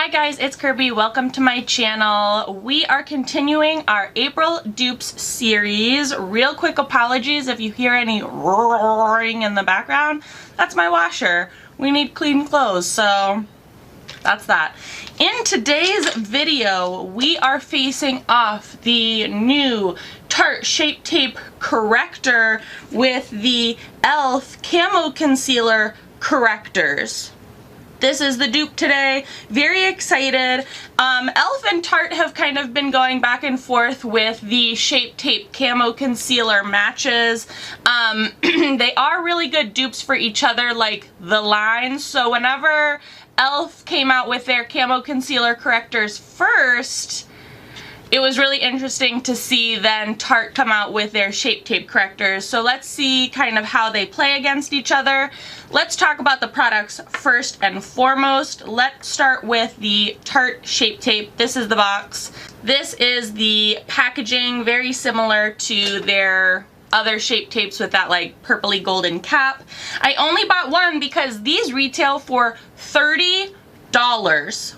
Hi guys, it's Kirby. Welcome to my channel. We are continuing our April dupes series. Real quick apologies if you hear any roaring in the background. That's my washer. We need clean clothes, so that's that. In today's video, we are facing off the new Tarte Shape Tape Corrector with the e.l.f. Camo Concealer Correctors. This is the dupe today. Very excited. e.l.f. and Tarte have kind of been going back and forth with the Shape Tape Camo Concealer matches. They are really good dupes for each other, like the lines. So whenever e.l.f. came out with their Camo Concealer Correctors first, it was really interesting to see then Tarte come out with their Shape Tape Correctors. So let's see kind of how they play against each other. Let's talk about the products first and foremost. Let's start with the Tarte Shape Tape. This is the box. This is the packaging, very similar to their other Shape Tapes with that like purpley golden cap. I only bought one because these retail for $30.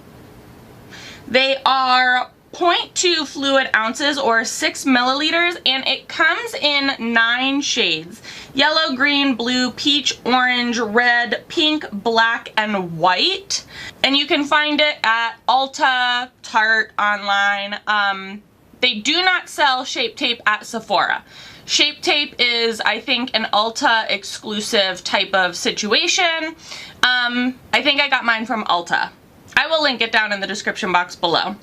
They are 0.2 fluid ounces or 6 milliliters, and it comes in 9 shades: yellow, green, blue, peach, orange, red, pink, black, and white. And you can find it at Ulta, Tarte, online. They do not sell Shape Tape at Sephora. Shape Tape is, I think, an Ulta exclusive type of situation. I think I got mine from Ulta. I will link it down in the description box below.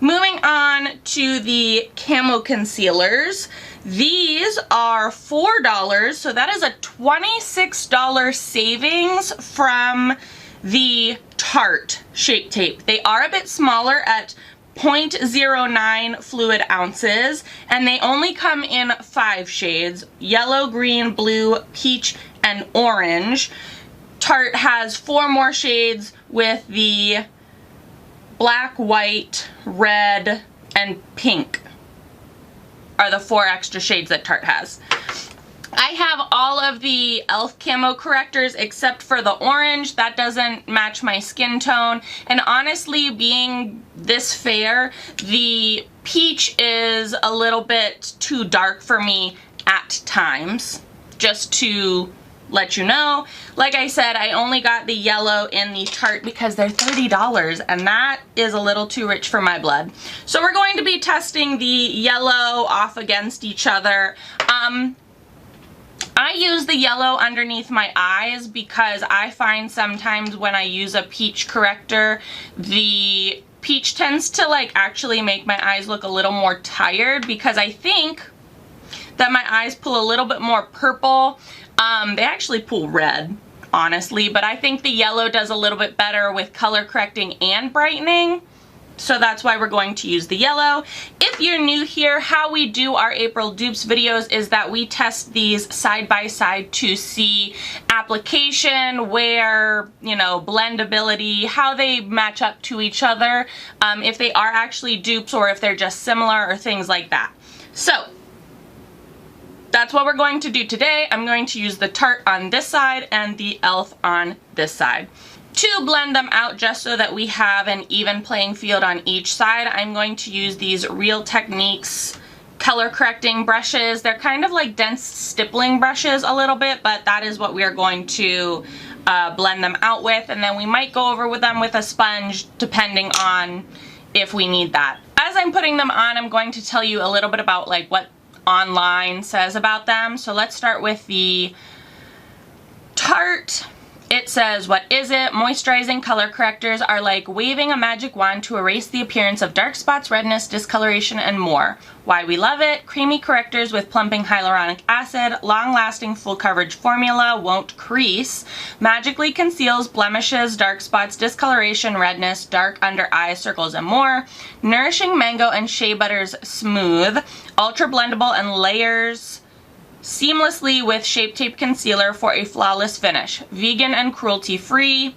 Moving on to the Camo Concealers. These are $4, so that is a $26 savings from the Tarte Shape Tape. They are a bit smaller at 0.09 fluid ounces, and they only come in 5 shades: yellow, green, blue, peach, and orange. Tarte has 4 more shades with the black, white, red, and pink are the 4 extra shades that Tarte has. I have all of the e.l.f. Camo Correctors except for the orange. That doesn't match my skin tone. And honestly, being this fair, the peach is a little bit too dark for me at times. Just to let you know. Like I said, I only got the yellow in the Tarte because they're $30, and that is a little too rich for my blood. So we're going to be testing the yellow off against each other. I use the yellow underneath my eyes because I find sometimes when I use a peach corrector, the peach tends to like actually make my eyes look a little more tired, because I think that my eyes pull a little bit more purple. They actually pull red, honestly, but I think the yellow does a little bit better with color correcting and brightening. So that's why we're going to use the yellow. If you're new here, how we do our April dupes videos is that we test these side by side to see application, wear, you know, blendability, how they match up to each other, if they are actually dupes or if they're just similar or things like that. So that's what we're going to do today. I'm going to use the Tarte on this side and the e.l.f. on this side. To blend them out just so that we have an even playing field on each side, I'm going to use these Real Techniques color correcting brushes. They're kind of like dense stippling brushes a little bit, but that is what we are going to blend them out with, and then we might go over with them with a sponge depending on if we need that. As I'm putting them on, I'm going to tell you a little bit about like what online says about them. So let's start with the Tarte. It says, "What is it? Moisturizing color correctors are like waving a magic wand to erase the appearance of dark spots, redness, discoloration, and more. Why we love it. Creamy correctors with plumping hyaluronic acid, long-lasting full coverage formula, won't crease, magically conceals blemishes, dark spots, discoloration, redness, dark under eye circles, and more. Nourishing mango and shea butters smooth, ultra blendable, and layers seamlessly with Shape Tape Concealer for a flawless finish. Vegan and cruelty-free."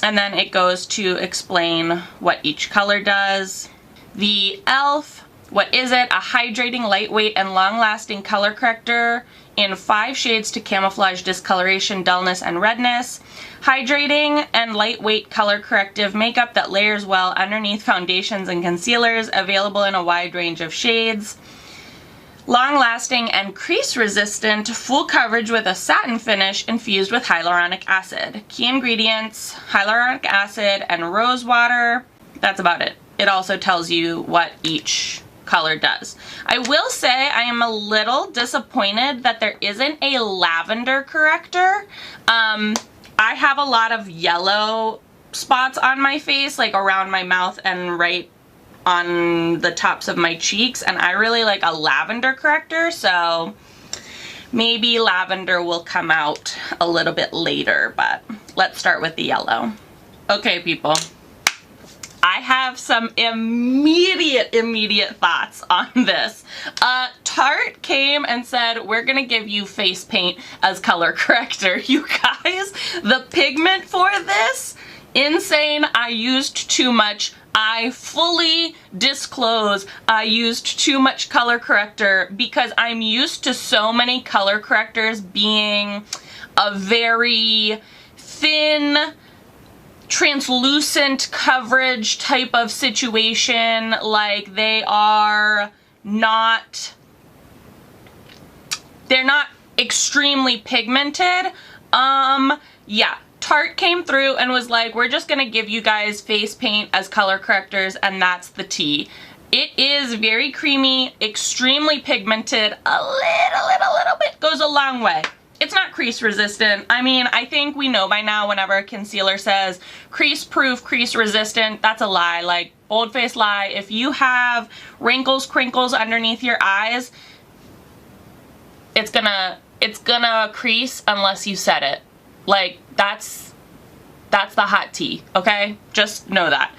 And then it goes to explain what each color does. The e.l.f. What is it? A hydrating, lightweight, and long-lasting color corrector in 5 shades to camouflage discoloration, dullness, and redness. Hydrating and lightweight color corrective makeup that layers well underneath foundations and concealers, available in a wide range of shades. Long-lasting and crease-resistant, full coverage with a satin finish infused with hyaluronic acid. Key ingredients, hyaluronic acid and rose water. That's about it. It also tells you what each color does. I will say I am a little disappointed that there isn't a lavender corrector. I have a lot of yellow spots on my face, like around my mouth and right on the tops of my cheeks, and I really like a lavender corrector, so maybe lavender will come out a little bit later, but let's start with the yellow. Okay, people. I have some immediate thoughts on this. Tarte came and said, we're gonna give you face paint as color corrector. You guys, the pigment for this, insane. I used too much. I fully disclose I used too much color corrector because I'm used to so many color correctors being a very thin, translucent coverage type of situation. Like they're not extremely pigmented. Yeah, Tarte came through and was like, we're just gonna give you guys face paint as color correctors, and that's the tea. It is very creamy, extremely pigmented, a little bit, goes a long way. It's not crease resistant. I mean, I think we know by now whenever a concealer says crease proof, crease resistant, that's a lie, like bold-faced lie. If you have wrinkles, crinkles underneath your eyes, it's gonna crease unless you set it. Like, that's the hot tea, okay? Just know that.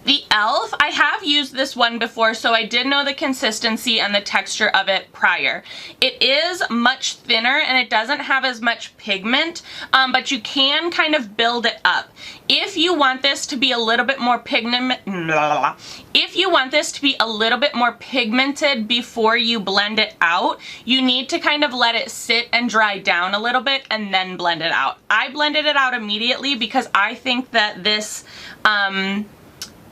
The e.l.f., I have used this one before, so I did know the consistency and the texture of it prior. It is much thinner and it doesn't have as much pigment, but you can kind of build it up. If you want this to be a little bit more pigmented before you blend it out, you need to kind of let it sit and dry down a little bit and then blend it out. I blended it out immediately because I think that this,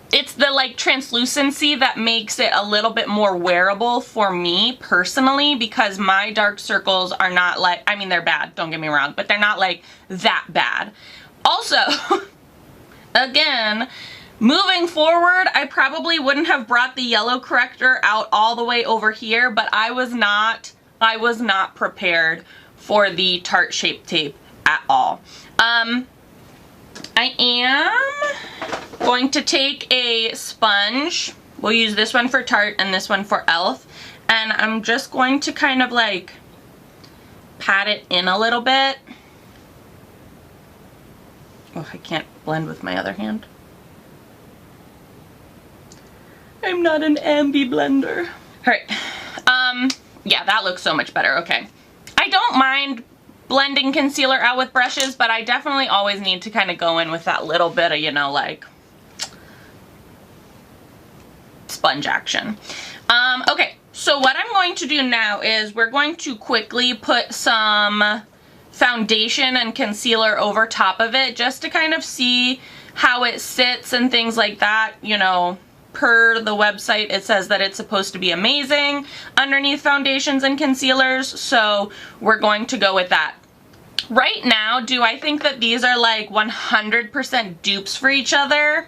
it's the like translucency that makes it a little bit more wearable for me personally, because my dark circles are not like, I mean, they're bad, don't get me wrong, but they're not like that bad. Also, again, moving forward, I probably wouldn't have brought the yellow corrector out all the way over here, but I was not prepared for the Tarte Shape Tape at all. I am going to take a sponge. We'll use this one for Tarte and this one for e.l.f. And I'm just going to kind of like pat it in a little bit. Oh, I can't blend with my other hand. I'm not an ambi blender. All right. Yeah, that looks so much better. Okay. I don't mind blending concealer out with brushes, but I definitely always need to kind of go in with that little bit of, you know, like sponge action. Okay, so what I'm going to do now is we're going to quickly put some foundation and concealer over top of it just to kind of see how it sits and things like that. You know, per the website, it says that it's supposed to be amazing underneath foundations and concealers, so we're going to go with that. Right now, do I think that these are like 100% dupes for each other?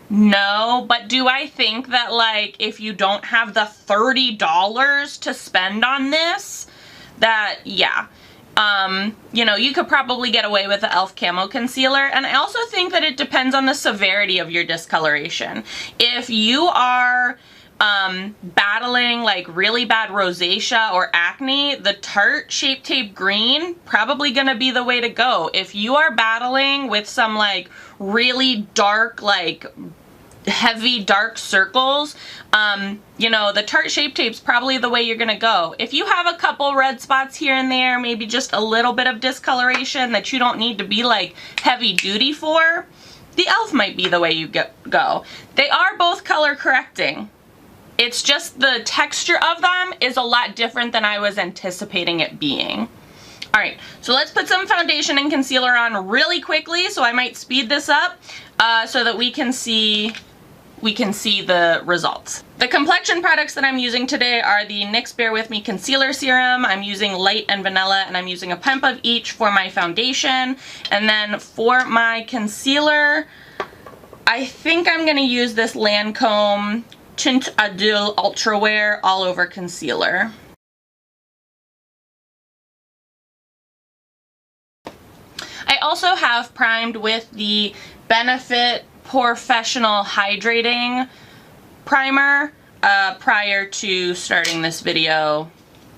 No, but do I think that like if you don't have the $30 to spend on this, that yeah. You know, you could probably get away with the e.l.f. Camo Concealer, and I also think that it depends on the severity of your discoloration. If you are battling like really bad rosacea or acne, the Tarte Shape Tape Green probably gonna be the way to go. If you are battling with some like really dark, like heavy dark circles, you know, the Tarte Shape Tape's probably the way you're gonna go. If you have a couple red spots here and there, maybe just a little bit of discoloration that you don't need to be like heavy duty for, the e.l.f. might be the way you go. They are both color correcting. It's just the texture of them is a lot different than I was anticipating it being. Alright, so let's put some foundation and concealer on really quickly, so I might speed this up so that we can see the results. The complexion products that I'm using today are the NYX Bear With Me Concealer Serum. I'm using light and vanilla, and I'm using a pump of each for my foundation. And then for my concealer, I think I'm going to use this Lancome Tint Adul Ultra Wear All Over Concealer. I also have primed with the Benefit Professional Hydrating Primer prior to starting this video.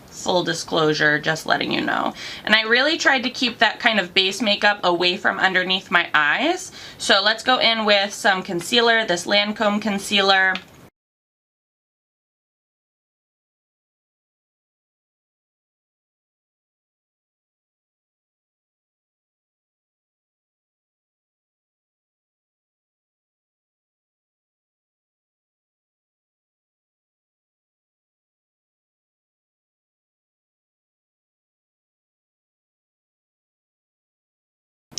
Full disclosure, just letting you know. And I really tried to keep that kind of base makeup away from underneath my eyes. So let's go in with some concealer, this Lancome concealer.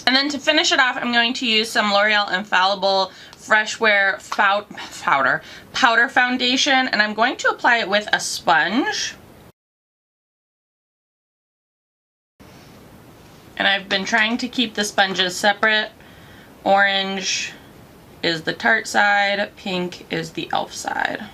And then to finish it off, I'm going to use some L'Oreal Infallible Fresh Wear Powder Foundation, and I'm going to apply it with a sponge. And I've been trying to keep the sponges separate. Orange is the Tarte side, pink is the e.l.f. side.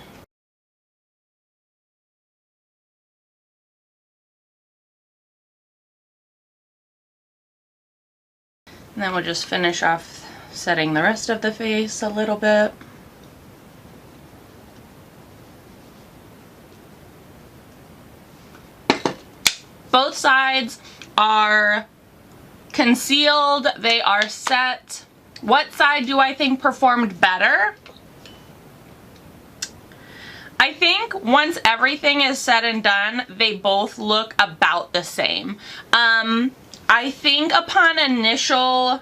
And then we'll just finish off setting the rest of the face a little bit. Both sides are concealed, they are set. What side do I think performed better? I think once everything is said and done, they both look about the same. I think upon initial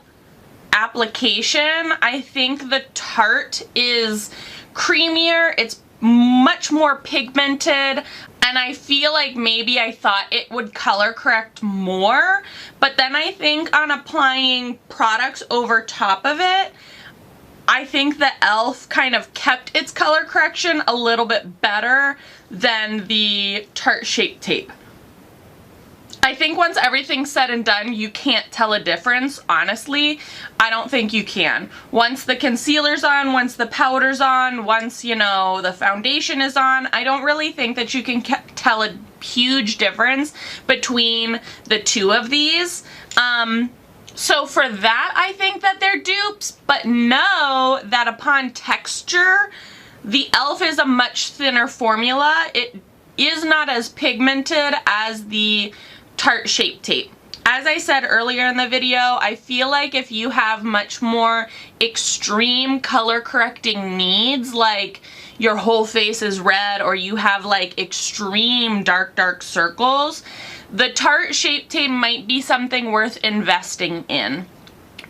application, I think the Tarte is creamier, it's much more pigmented, and I feel like maybe I thought it would color correct more, but then I think on applying products over top of it, I think the e.l.f. kind of kept its color correction a little bit better than the Tarte Shape Tape. I think once everything's said and done, you can't tell a difference, honestly. I don't think you can. Once the concealer's on, once the powder's on, once, you know, the foundation is on, I don't really think that you can tell a huge difference between the two of these. So for that, I think that they're dupes, but know that upon texture, the e.l.f. is a much thinner formula. It is not as pigmented as the Tarte Shape Tape. As I said earlier in the video, I feel like if you have much more extreme color correcting needs, like your whole face is red or you have like extreme dark circles, the Tarte Shape Tape might be something worth investing in.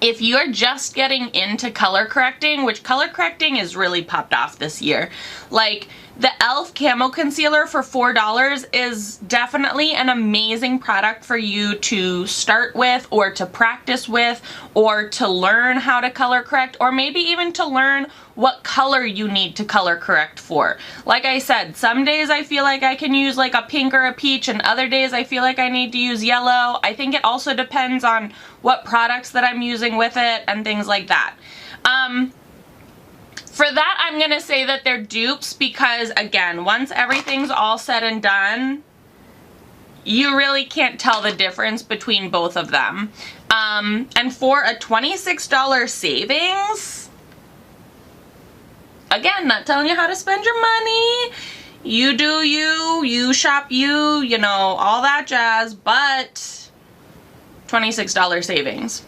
If you're just getting into color correcting, which color correcting is really popped off this year, like the e.l.f. Camo Concealer for $4 is definitely an amazing product for you to start with or to practice with or to learn how to color correct or maybe even to learn what color you need to color correct for. Like I said, some days I feel like I can use like a pink or a peach and other days I feel like I need to use yellow. I think it also depends on what products that I'm using with it and things like that. For that, I'm going to say that they're dupes because, again, once everything's all said and done, you really can't tell the difference between both of them. And for a $26 savings, again, not telling you how to spend your money. You do you shop you know, all that jazz, but $26 savings.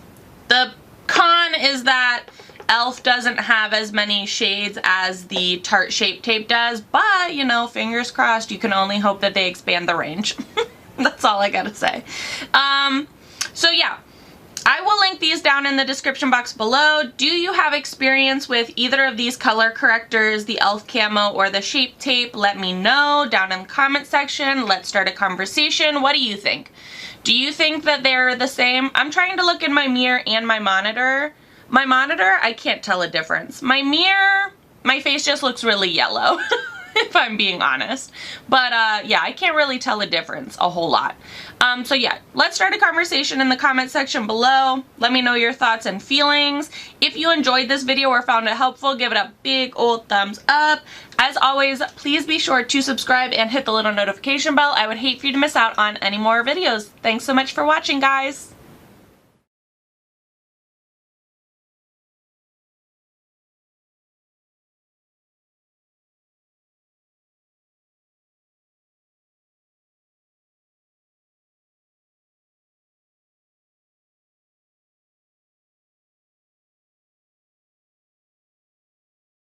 The con is that e.l.f. doesn't have as many shades as the Tarte Shape Tape does, but, you know, fingers crossed, you can only hope that they expand the range. That's all I gotta say. So yeah, I will link these down in the description box below. Do you have experience with either of these color correctors, the e.l.f. camo or the shape tape? Let me know down in the comment section. Let's start a conversation. What do you think? Do you think that they're the same? I'm trying to look in my mirror and my monitor. My monitor, I can't tell a difference. My mirror, my face just looks really yellow, if I'm being honest. But yeah, I can't really tell a difference a whole lot. So yeah, let's start a conversation in the comment section below. Let me know your thoughts and feelings. If you enjoyed this video or found it helpful, give it a big old thumbs up. As always, please be sure to subscribe and hit the little notification bell. I would hate for you to miss out on any more videos. Thanks so much for watching, guys.